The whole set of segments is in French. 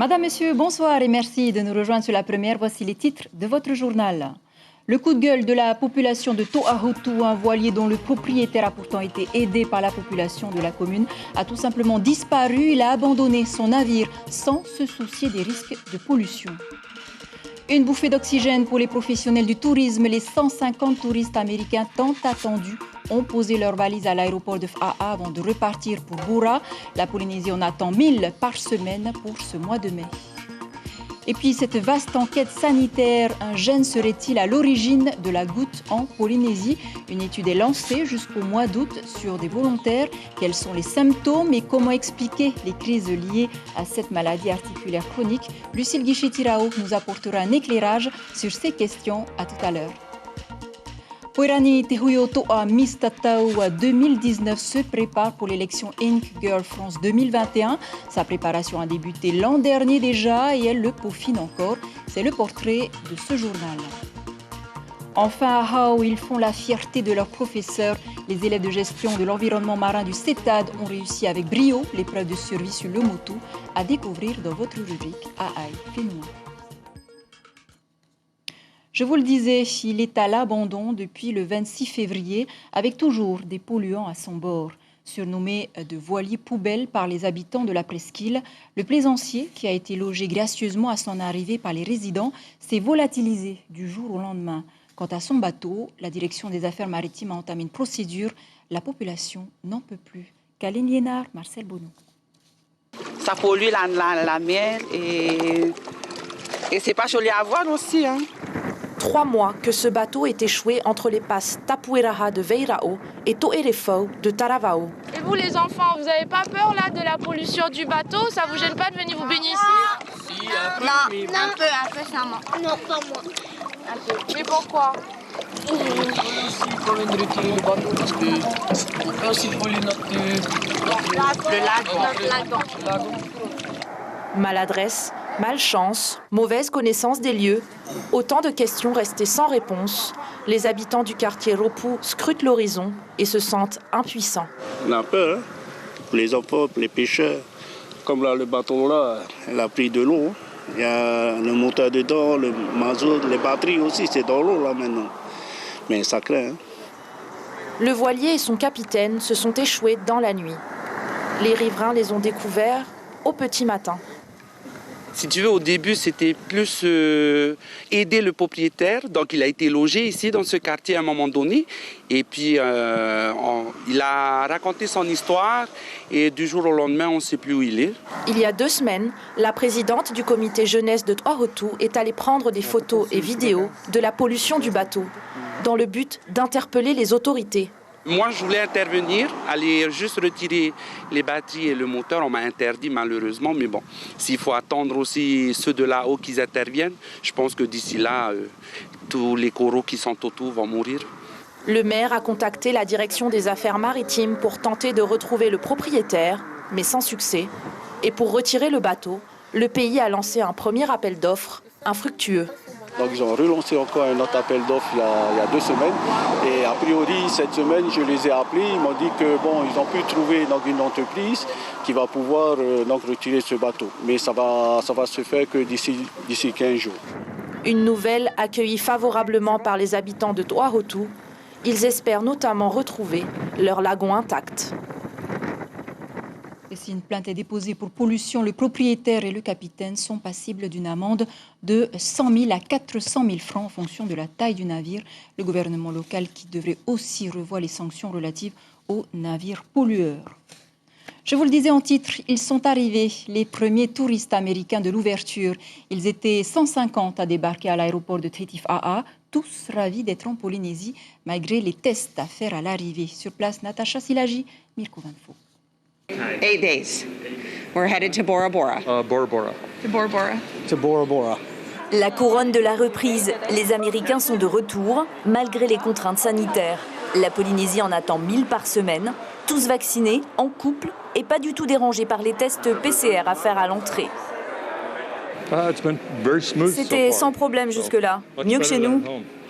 Madame, Monsieur, bonsoir et merci de nous rejoindre sur la première. Voici les titres de votre journal. Le coup de gueule de la population de To'ahutu, un voilier dont le propriétaire a pourtant été aidé par la population de la commune, a tout simplement disparu. Il a abandonné son navire sans se soucier des risques de pollution. Une bouffée d'oxygène pour les professionnels du tourisme. Les 150 touristes américains tant attendus ont posé leurs valises à l'aéroport de Fa'a avant de repartir pour Bura. La Polynésie en attend 1000 par semaine pour ce mois de mai. Et puis cette vaste enquête sanitaire, un gène serait-il à l'origine de la goutte en Polynésie? Une étude est lancée jusqu'au mois d'août sur des volontaires. Quels sont les symptômes et comment expliquer les crises liées à cette maladie articulaire chronique? Lucille Guichet-Tirao nous apportera un éclairage sur ces questions. À tout à l'heure. Poirani Tehuyo To'a Miss Tatao 2019 se prépare pour l'élection Ink Girl France 2021. Sa préparation a débuté l'an dernier déjà et elle le peaufine encore. C'est le portrait de ce journal. Enfin, à Hao, ils font la fierté de leurs professeurs. Les élèves de gestion de l'environnement marin du CETAD ont réussi avec brio l'épreuve de survie sur le Motu. À découvrir dans votre rubrique Aïe, filme-moi. Je vous le disais, il est à l'abandon depuis le 26 février, avec toujours des polluants à son bord. Surnommé de voilier poubelle par les habitants de la presqu'île, le plaisancier, qui a été logé gracieusement à son arrivée par les résidents, s'est volatilisé du jour au lendemain. Quant à son bateau, la direction des affaires maritimes a entamé une procédure. La population n'en peut plus. Kaline Liénard, Marcel Bonneau. Ça pollue la mer et c'est pas joli à voir aussi. 3 mois que ce bateau est échoué entre les passes Tapueraha de Veirao et To'erefau de Taravao. Et vous les enfants, vous n'avez pas peur là de la pollution du bateau? Ça vous gêne pas de venir vous baigner ici? Si, un peu seulement. Non, pas moi. Un peu. Mais pourquoi? On peut aussi quand même retirer le bateau parce qu'on peut aussi polluer le lagon. Maladresse, malchance, mauvaise connaissance des lieux, autant de questions restées sans réponse. Les habitants du quartier Ropu scrutent l'horizon et se sentent impuissants. On a peur, hein? Pour les enfants, pour les pêcheurs. Comme là, le bateau là, elle a pris de l'eau. Il y a le moteur dedans, le mazout, les batteries aussi, c'est dans l'eau là maintenant. Mais ça craint. Hein? Le voilier et son capitaine se sont échoués dans la nuit. Les riverains les ont découverts au petit matin. Si tu veux, au début, c'était plus aider le propriétaire. Donc, il a été logé ici, dans ce quartier, à un moment donné. Et puis, il a raconté son histoire. Et du jour au lendemain, on ne sait plus où il est. Il y a 2 semaines, la présidente du comité jeunesse de To'ahutu est allée prendre des photos et vidéos de la pollution du bateau, dans le but d'interpeller les autorités. Moi, je voulais intervenir, aller juste retirer les batteries et le moteur. On m'a interdit malheureusement, mais bon, s'il faut attendre aussi ceux de là-haut qu'ils interviennent, je pense que d'ici là, tous les coraux qui sont autour vont mourir. Le maire a contacté la direction des affaires maritimes pour tenter de retrouver le propriétaire, mais sans succès. Et pour retirer le bateau, le pays a lancé un premier appel d'offres, infructueux. Donc ils ont relancé encore un autre appel d'offres il y a 2 semaines. Et a priori, cette semaine, je les ai appelés. Ils m'ont dit que bon, ils ont pu trouver donc, une entreprise qui va pouvoir donc, retirer ce bateau. Mais ça va se faire que d'ici 15 jours. Une nouvelle accueillie favorablement par les habitants de To'ahutu. Ils espèrent notamment retrouver leur lagon intact. Et si une plainte est déposée pour pollution, le propriétaire et le capitaine sont passibles d'une amende de 100 000 à 400 000 francs en fonction de la taille du navire. Le gouvernement local qui devrait aussi revoir les sanctions relatives aux navires pollueurs. Je vous le disais en titre, ils sont arrivés, les premiers touristes américains de l'ouverture. Ils étaient 150 à débarquer à l'aéroport de Tahiti Fa'a, tous ravis d'être en Polynésie, malgré les tests à faire à l'arrivée. Sur place, Natacha Silagi, Mirko Vanfo. 8 days. We're headed to Bora Bora. Bora Bora. To Bora Bora. To Bora Bora. La couronne de la reprise. Les Américains sont de retour, malgré les contraintes sanitaires. La Polynésie en attend 1000 par semaine, tous vaccinés, en couple et pas du tout dérangés par les tests PCR à faire à l'entrée. C'était sans problème jusque-là, mieux que chez nous.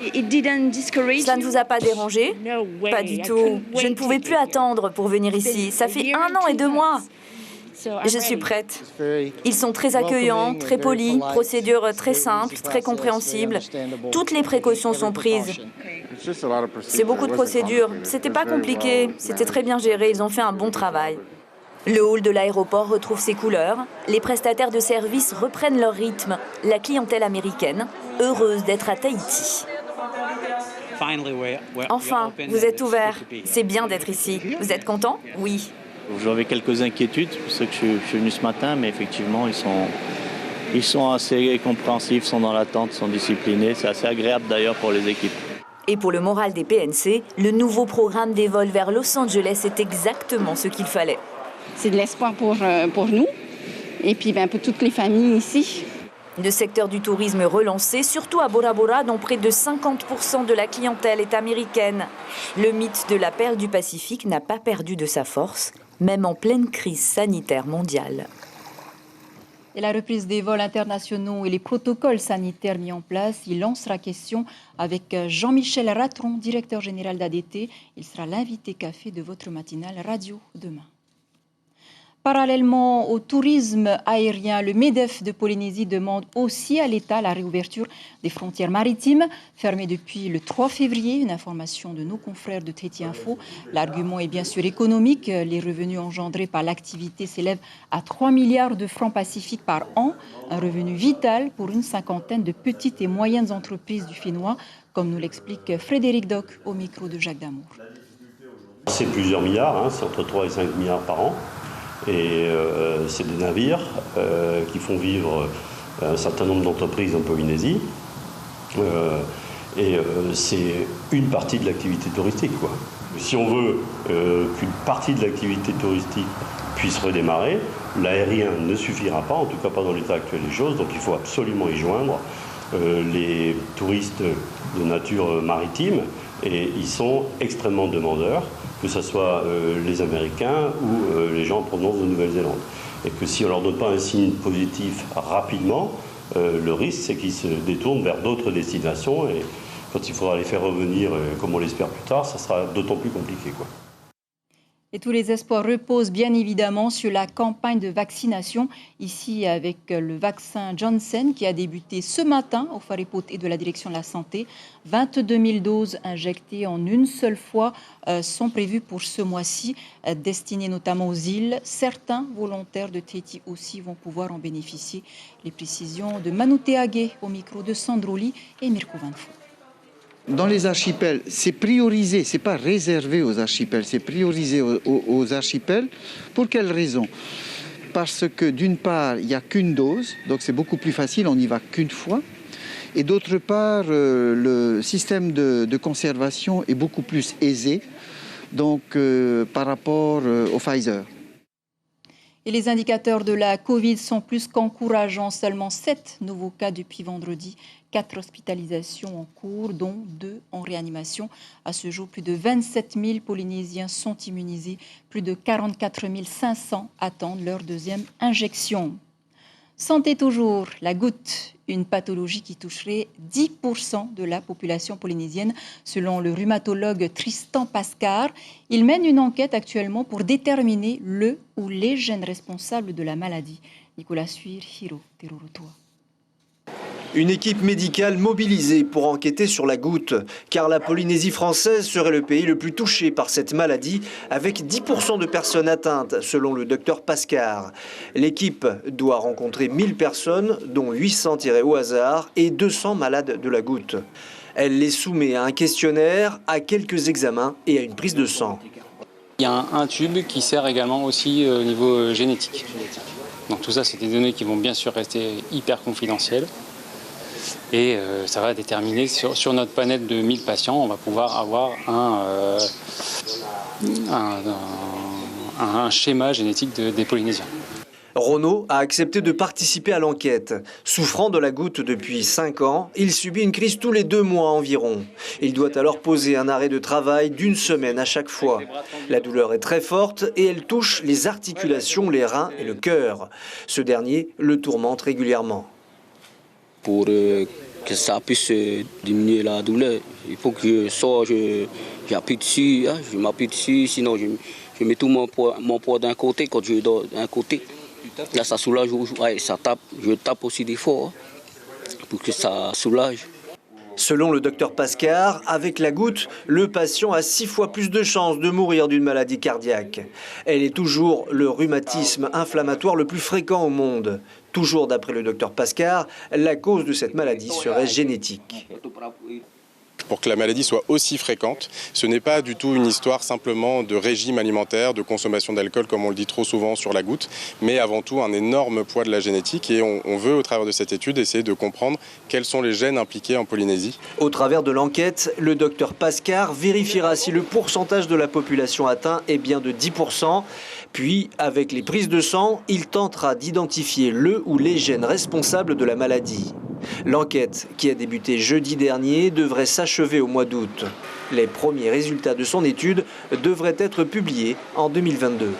Ça ne vous a pas dérangé? Pas du tout. Je ne pouvais plus attendre pour venir ici. Ça fait 1 an et 2 mois. Je suis prête. Ils sont très accueillants, très polis, procédure très simple, très compréhensible. Toutes les précautions sont prises. C'est beaucoup de procédures. C'était pas compliqué, c'était très bien géré, ils ont fait un bon travail. Le hall de l'aéroport retrouve ses couleurs. Les prestataires de services reprennent leur rythme. La clientèle américaine, heureuse d'être à Tahiti. Enfin, vous êtes ouverts. C'est bien d'être ici. Vous êtes content? Oui. J'avais quelques inquiétudes, c'est pour ça que je suis venu ce matin, mais effectivement, ils sont assez compréhensifs, sont dans l'attente, sont disciplinés. C'est assez agréable d'ailleurs pour les équipes. Et pour le moral des PNC, le nouveau programme des vols vers Los Angeles est exactement ce qu'il fallait. C'est de l'espoir pour nous et puis pour toutes les familles ici. Le secteur du tourisme relancé, surtout à Bora Bora, dont près de 50% de la clientèle est américaine. Le mythe de la perle du Pacifique n'a pas perdu de sa force, même en pleine crise sanitaire mondiale. Et la reprise des vols internationaux et les protocoles sanitaires mis en place, il lancera question avec Jean-Michel Ratron, directeur général d'ADT. Il sera l'invité café de votre matinale radio demain. Parallèlement au tourisme aérien, le MEDEF de Polynésie demande aussi à l'État la réouverture des frontières maritimes, fermées depuis le 3 février. Une information de nos confrères de Tahiti Info. L'argument est bien sûr économique. Les revenus engendrés par l'activité s'élèvent à 3 milliards de francs pacifiques par an. Un revenu vital pour une cinquantaine de petites et moyennes entreprises du Fénois, comme nous l'explique Frédéric Doc au micro de Jacques Damour. C'est plusieurs milliards, c'est entre 3 et 5 milliards par an. Et c'est des navires qui font vivre un certain nombre d'entreprises en Polynésie. C'est une partie de l'activité touristique, quoi. Si on veut qu'une partie de l'activité touristique puisse redémarrer, l'aérien ne suffira pas, en tout cas pas dans l'état actuel des choses. Donc il faut absolument y joindre les touristes de nature maritime. Et ils sont extrêmement demandeurs, que ce soit les Américains ou les gens en provenance de Nouvelle-Zélande. Et que si on ne leur donne pas un signe positif rapidement, le risque, c'est qu'ils se détournent vers d'autres destinations. Et quand il faudra les faire revenir, comme on l'espère plus tard, ça sera d'autant plus compliqué, quoi. Et tous les espoirs reposent bien évidemment sur la campagne de vaccination, ici avec le vaccin Johnson qui a débuté ce matin au Faripot et de la direction de la santé. 22 000 doses injectées en une seule fois sont prévues pour ce mois-ci, destinées notamment aux îles. Certains volontaires de Tahiti aussi vont pouvoir en bénéficier. Les précisions de Manouté Agué au micro de Sandroli et Mirko Vanfo. Dans les archipels, c'est priorisé, c'est pas réservé aux archipels, c'est priorisé aux archipels. Pour quelle raison? Parce que d'une part, il n'y a qu'une dose, donc c'est beaucoup plus facile, on n'y va qu'une fois. Et d'autre part, le système de conservation est beaucoup plus aisé, donc par rapport au Pfizer. Et les indicateurs de la Covid sont plus qu'encourageants. Seulement 7 nouveaux cas depuis vendredi, 4 hospitalisations en cours, dont 2 en réanimation. À ce jour, plus de 27 000 Polynésiens sont immunisés. Plus de 44 500 attendent leur deuxième injection. Santé toujours, la goutte, une pathologie qui toucherait 10% de la population polynésienne, selon le rhumatologue Tristan Pascar. Il mène une enquête actuellement pour déterminer le ou les gènes responsables de la maladie. Nicolas Suir, Hiro Terorotoa. Une équipe médicale mobilisée pour enquêter sur la goutte, car la Polynésie française serait le pays le plus touché par cette maladie, avec 10% de personnes atteintes, selon le docteur Pascar. L'équipe doit rencontrer 1000 personnes, dont 800 tirées au hasard, et 200 malades de la goutte. Elle les soumet à un questionnaire, à quelques examens et à une prise de sang. Il y a un tube qui sert également aussi au niveau génétique. Donc tout ça, c'est des données qui vont bien sûr rester hyper confidentielles. Et ça va déterminer sur notre panel de 1000 patients, on va pouvoir avoir un schéma génétique des Polynésiens. Renaud a accepté de participer à l'enquête. Souffrant de la goutte depuis 5 ans, il subit une crise tous les 2 mois environ. Il doit alors poser un arrêt de travail d'1 semaine à chaque fois. La douleur est très forte et elle touche les articulations, les reins et le cœur. Ce dernier le tourmente régulièrement. Pour que ça puisse diminuer la douleur, il faut que je m'appuie dessus, sinon je Je mets tout mon poids d'un côté quand je dors d'un côté. Là, ça soulage, ouais, ça tape. Je tape aussi des fois hein, pour que ça soulage. Selon le docteur Pascar, avec la goutte, le patient a 6 fois plus de chances de mourir d'une maladie cardiaque. Elle est toujours le rhumatisme inflammatoire le plus fréquent au monde. Toujours d'après le docteur Pascar, la cause de cette maladie serait génétique. Pour que la maladie soit aussi fréquente, ce n'est pas du tout une histoire simplement de régime alimentaire, de consommation d'alcool comme on le dit trop souvent sur la goutte, mais avant tout un énorme poids de la génétique et on veut au travers de cette étude essayer de comprendre quels sont les gènes impliqués en Polynésie. Au travers de l'enquête, le docteur Pascar vérifiera si le pourcentage de la population atteint est bien de 10%. Puis, avec les prises de sang, il tentera d'identifier le ou les gènes responsables de la maladie. L'enquête, qui a débuté jeudi dernier, devrait s'achever au mois d'août. Les premiers résultats de son étude devraient être publiés en 2022.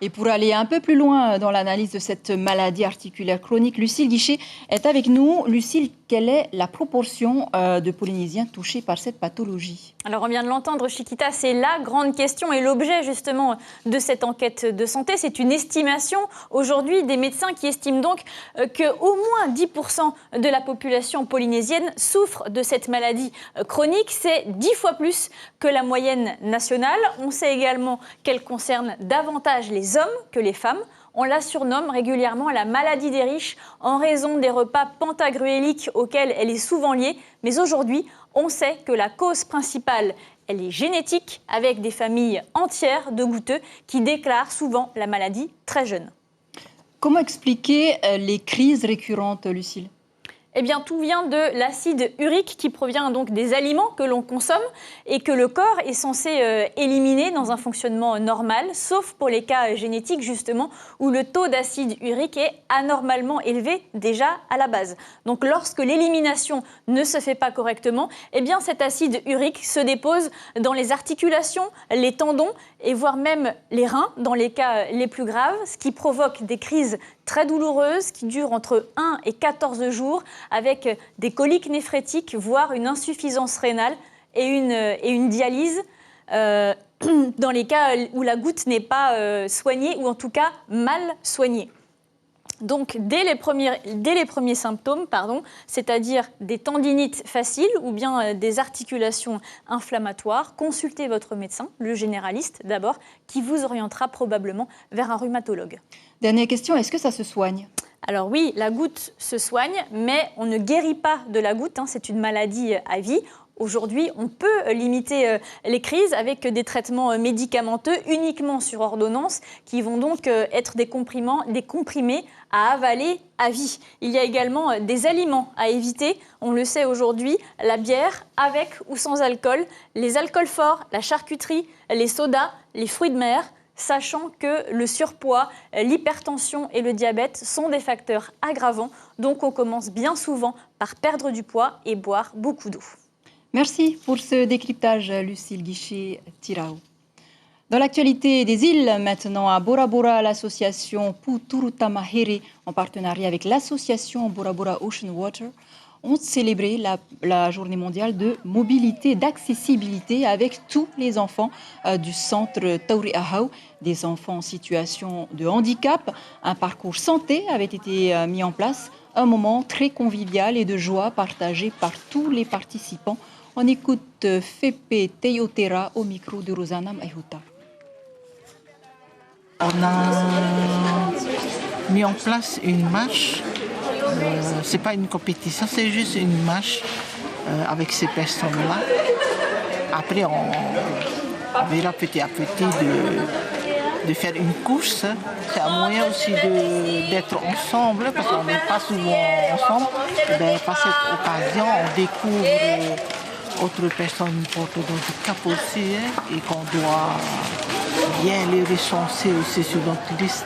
Et pour aller un peu plus loin dans l'analyse de cette maladie articulaire chronique, Lucille Guichet est avec nous. Lucille, quelle est la proportion de Polynésiens touchés par cette pathologie? Alors on vient de l'entendre, Chiquita, c'est la grande question et l'objet justement de cette enquête de santé. C'est une estimation aujourd'hui des médecins qui estiment donc qu'au moins 10% de la population polynésienne souffre de cette maladie chronique. C'est 10 fois plus que la moyenne nationale. On sait également qu'elle concerne davantage les hommes que les femmes. On la surnomme régulièrement la maladie des riches en raison des repas pentagruéliques auxquels elle est souvent liée. Mais aujourd'hui, on sait que la cause principale, elle est génétique, avec des familles entières de goutteux qui déclarent souvent la maladie très jeune. Comment expliquer les crises récurrentes, Lucille ? Eh bien, tout vient de l'acide urique qui provient donc des aliments que l'on consomme et que le corps est censé éliminer dans un fonctionnement normal, sauf pour les cas génétiques justement où le taux d'acide urique est anormalement élevé déjà à la base. Donc, lorsque l'élimination ne se fait pas correctement, eh bien, cet acide urique se dépose dans les articulations, les tendons et voire même les reins dans les cas les plus graves, ce qui provoque des crises très douloureuses qui durent entre 1 et 14 jours avec des coliques néphrétiques, voire une insuffisance rénale et une dialyse dans les cas où la goutte n'est pas soignée ou en tout cas mal soignée. Donc, dès les premiers symptômes, c'est-à-dire des tendinites faciles ou bien des articulations inflammatoires, consultez votre médecin, le généraliste d'abord, qui vous orientera probablement vers un rhumatologue. Dernière question, est-ce que ça se soigne ? Alors oui, la goutte se soigne, mais on ne guérit pas de la goutte, c'est une maladie à vie. Aujourd'hui, on peut limiter les crises avec des traitements médicamenteux uniquement sur ordonnance qui vont donc être des comprimés à avaler à vie. Il y a également des aliments à éviter. On le sait aujourd'hui, la bière avec ou sans alcool, les alcools forts, la charcuterie, les sodas, les fruits de mer, sachant que le surpoids, l'hypertension et le diabète sont des facteurs aggravants. Donc on commence bien souvent par perdre du poids et boire beaucoup d'eau. Merci pour ce décryptage, Lucille Guichet-Tirao. Dans l'actualité des îles, maintenant à Bora Bora, l'association Puturutamahere, en partenariat avec l'association Bora Bora Ocean Water, ont célébré la journée mondiale de mobilité, d'accessibilité avec tous les enfants du centre Tauriahau, des enfants en situation de handicap. Un parcours santé avait été mis en place, un moment très convivial et de joie partagé par tous les participants. On écoute Fepe Teotera au micro de Rosana Maihuta. On a mis en place une marche. C'est pas une compétition, c'est juste une marche avec ces personnes-là. Après, on verra petit à petit de faire une course. C'est un moyen aussi d'être ensemble, parce qu'on n'est pas souvent ensemble. Par cette occasion, on découvre autres personnes portent handicap aussi et qu'on doit bien les recenser aussi sur notre liste.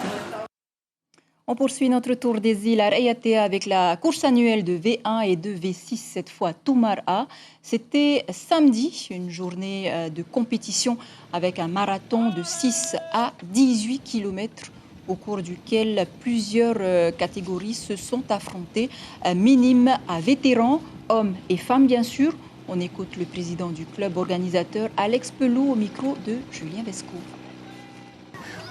On poursuit notre tour des îles à Raiatea avec la course annuelle de V1 et de V6, cette fois Tumar-A. C'était samedi, une journée de compétition avec un marathon de 6 à 18 km au cours duquel plusieurs catégories se sont affrontées, minimes à vétérans, hommes et femmes bien sûr. On écoute le président du club organisateur, Alex Pelou, au micro de Julien Vesco.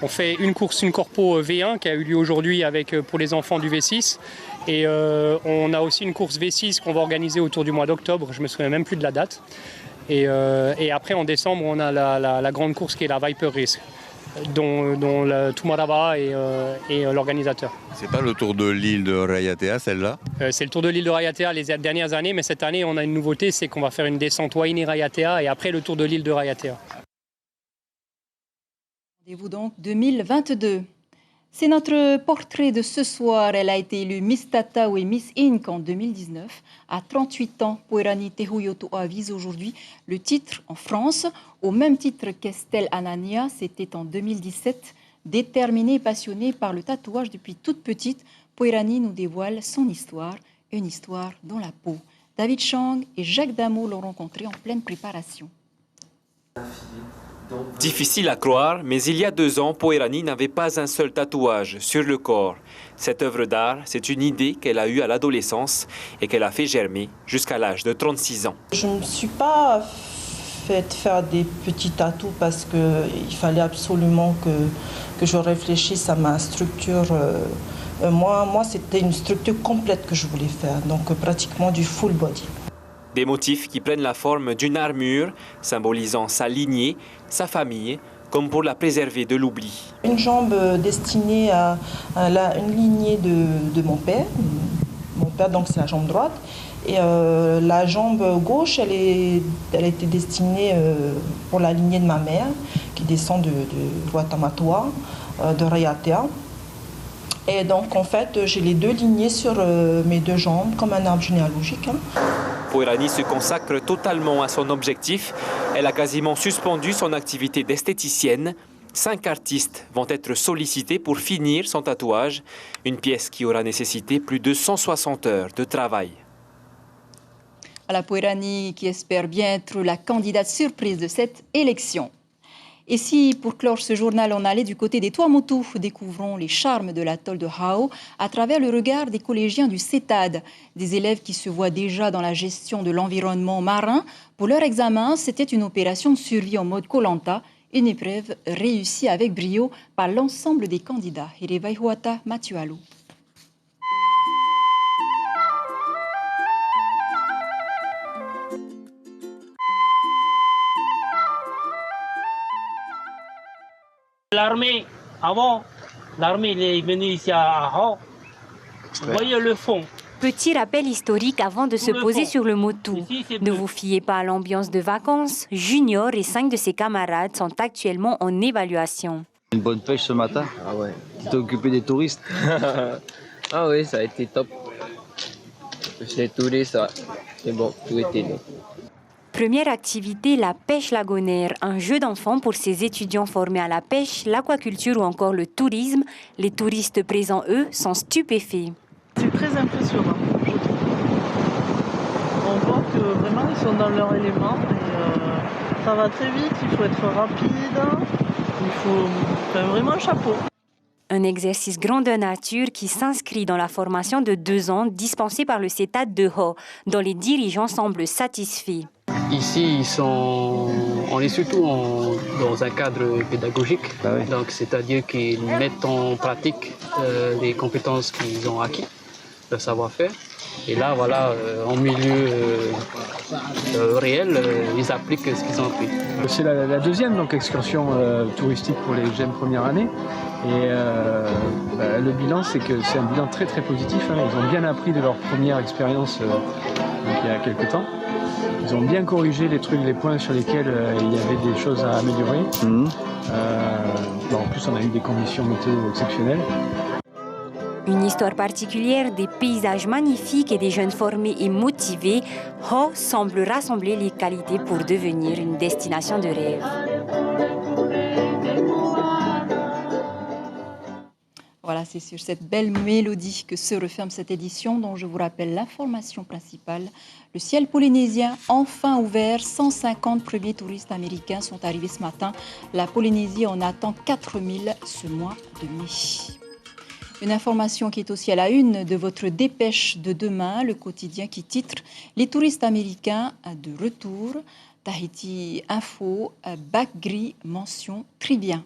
On fait une course, une corpo V1 qui a eu lieu aujourd'hui pour les enfants du V6. Et on a aussi une course V6 qu'on va organiser autour du mois d'octobre. Je ne me souviens même plus de la date. Et après, en décembre, on a la grande course qui est la Viper Race, dont Tumarava est l'organisateur. C'est pas le Tour de l'île de Rayatea, celle-là? C'est le Tour de l'île de Rayatea les dernières années, mais cette année, on a une nouveauté, c'est qu'on va faire une descente Waini-Rayatea et après le Tour de l'île de Rayatea. Rendez-vous donc 2022. C'est notre portrait de ce soir. Elle a été élue Miss Tatao et Miss Inc. en 2019. À 38 ans, Poerani Tehuyotoa vise aujourd'hui le titre en France, au même titre qu'Estelle Anania. C'était en 2017. Déterminée et passionnée par le tatouage depuis toute petite, Poerani nous dévoile son histoire, une histoire dans la peau. David Chang et Jacques Dameau l'ont rencontré en pleine préparation. Difficile à croire, mais il y a 2 ans, Poerani n'avait pas un seul tatouage sur le corps. Cette œuvre d'art, c'est une idée qu'elle a eue à l'adolescence et qu'elle a fait germer jusqu'à l'âge de 36 ans. Je ne me suis pas fait faire des petits tatous parce qu'il fallait absolument que je réfléchisse à ma structure. Moi, c'était une structure complète que je voulais faire, donc pratiquement du full body. Des motifs qui prennent la forme d'une armure, symbolisant sa lignée, sa famille, comme pour la préserver de l'oubli. Une jambe destinée à une lignée de mon père. Mon père, donc, c'est la jambe droite. Et la jambe gauche, elle a été destinée pour la lignée de ma mère, qui descend de Watamatwa, de Rayatea. Et donc, en fait, j'ai les 2 lignées sur mes 2 jambes, comme un arbre généalogique. Poerani se consacre totalement à son objectif. Elle a quasiment suspendu son activité d'esthéticienne. 5 artistes vont être sollicités pour finir son tatouage, une pièce qui aura nécessité plus de 160 heures de travail. La Poerani qui espère bien être la candidate surprise de cette élection. Et si, pour clore ce journal, on allait du côté des Tuamotu, découvrons les charmes de l'atoll de Hao à travers le regard des collégiens du CETAD, des élèves qui se voient déjà dans la gestion de l'environnement marin. Pour leur examen, c'était une opération de survie en mode Koh-Lanta, une épreuve réussie avec brio par l'ensemble des candidats. Hirevaihuata Matualu. L'armée, avant, l'armée est venue ici à Hao. Vous voyez le fond. Petit rappel historique avant de se poser sur le motu. Ne vous fiez pas à l'ambiance de vacances. Junior et 5 de ses camarades sont actuellement en évaluation. Une bonne pêche ce matin. Ah ouais. Tu t'es occupé des touristes. Ah oui, ça a été top. C'est touristes, c'est bon, tout était bon. Première activité, la pêche lagonaire, un jeu d'enfant pour ces étudiants formés à la pêche, l'aquaculture ou encore le tourisme. Les touristes présents, eux, sont stupéfaits. C'est très impressionnant, je trouve. On voit que vraiment ils sont dans leur élément et ça va très vite, il faut être rapide, il faut vraiment chapeau. Un exercice grandeur nature qui s'inscrit dans la formation de 2 ans dispensée par le CETAD de Hao, dont les dirigeants semblent satisfaits. Ici, on est surtout dans un cadre pédagogique, donc c'est-à-dire qu'ils mettent en pratique les compétences qu'ils ont acquis, le savoir-faire. Et là, voilà, en milieu réel, ils appliquent ce qu'ils ont appris. C'est la deuxième donc, excursion touristique pour les jeunes premières années. Et le bilan, c'est que c'est un bilan très très positif. Hein. Ils ont bien appris de leur première expérience il y a quelques temps. Ils ont bien corrigé les points sur lesquels il y avait des choses à améliorer. En plus, on a eu des conditions météo exceptionnelles. Une histoire particulière, des paysages magnifiques et des jeunes formés et motivés, Hao semble rassembler les qualités pour devenir une destination de rêve. Voilà, c'est sur cette belle mélodie que se referme cette édition dont je vous rappelle l'information principale. Le ciel polynésien enfin ouvert, 150 premiers touristes américains sont arrivés ce matin. La Polynésie en attend 4000 ce mois de mai. Une information qui est aussi à la une de votre dépêche de demain, le quotidien qui titre « Les touristes américains de retour ». Tahiti Info, bac gris, mention très bien.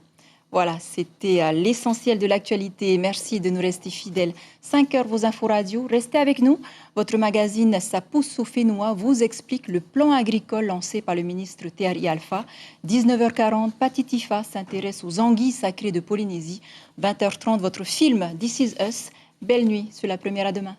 Voilà, c'était l'essentiel de l'actualité. Merci de nous rester fidèles. 5 heures, vos infos radio. Restez avec nous. Votre magazine Ça pousse au Fénois vous explique le plan agricole lancé par le ministre Tehari Alpha. 19h40, Patitifa s'intéresse aux anguilles sacrées de Polynésie. 20h30, votre film This Is Us. Belle nuit sur la première, à demain.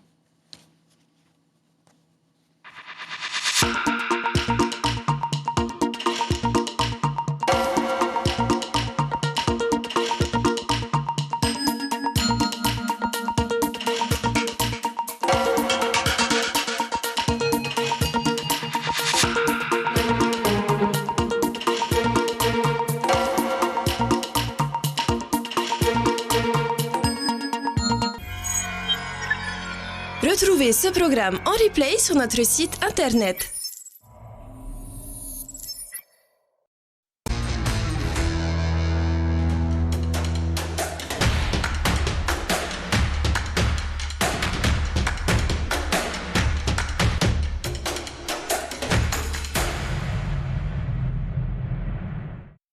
Retrouvez ce programme en replay sur notre site internet